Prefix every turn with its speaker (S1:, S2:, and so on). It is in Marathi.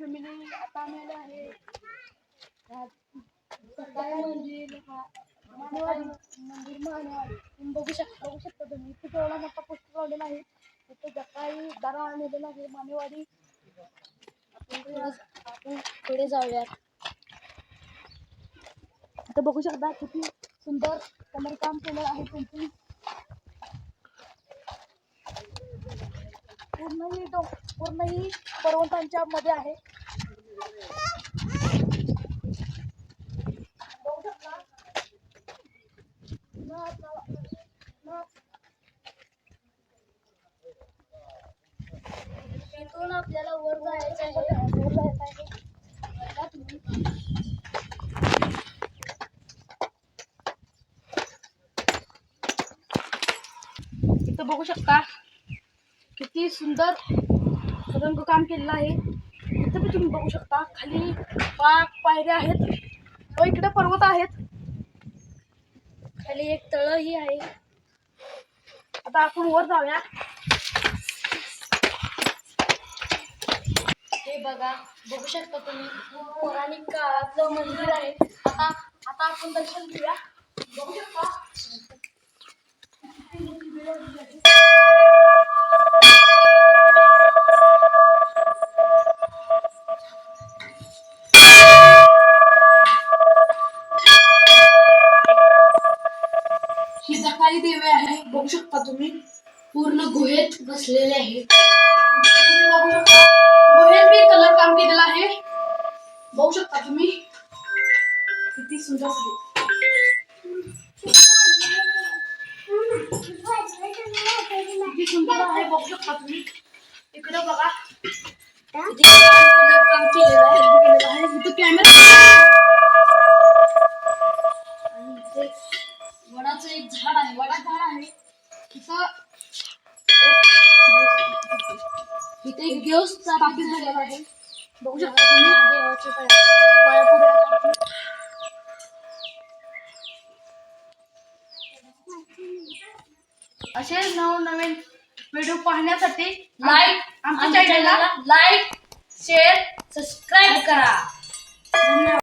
S1: फॅमिली आता आम्हाला आहे सकाळी मंदिर मानेवाडी मंदिर मानेवाडी तुम्ही बघू शकता तुम्ही खूप एवढा मोठा पोस्टर लावलेला आहे तिथे सकाळी दारा आलेला आहे मानेवाडी. आपण पुढे जाऊयात. आता बघू शकता किती सुंदर कलर काम केलं आहे त्यांची. पूर्णही पर्वतांच्या मध्ये आहे. बघू शकता इथून आपल्याला वर जायचं आहे. इथं बघू शकता किती सुंदर रंगकाम केलेलं आहे. इथं पण तुम्ही बघू शकता खाली पायऱ्या आहेत व इकडे पर्वत आहेत. खाली एक तळही आहे. आता आपण वर जाऊया. हे बघा बघू शकता तुम्ही पौराणिक काळातलं मंदिर आहे. आता आपण दर्शन घेऊया. बघू शकता ही सकाळी देवी आहे. बघू शकता तुम्ही पूर्ण गुहेत बसलेले आहे. गुहेत बी कलर काम केलेलं आहे. बघू शकता तुम्ही किती सुंदर आहे. किती सुंदर आहे बघू शकता तुम्ही. इकडे बघा किती कलर काम केलेलं आहे. इथं कॅमेरा वडाचं एक झाड आहे. झाड आहे. इथे एक देव स्थापित झालेला आहे. बघू शकता तुम्ही देवाचे पाया पुढे. असे नवनवीन व्हिडिओ पाहण्यासाठी आमच्या चॅनलला लाईक शेअर सबस्क्राईब करा. धन्यवाद.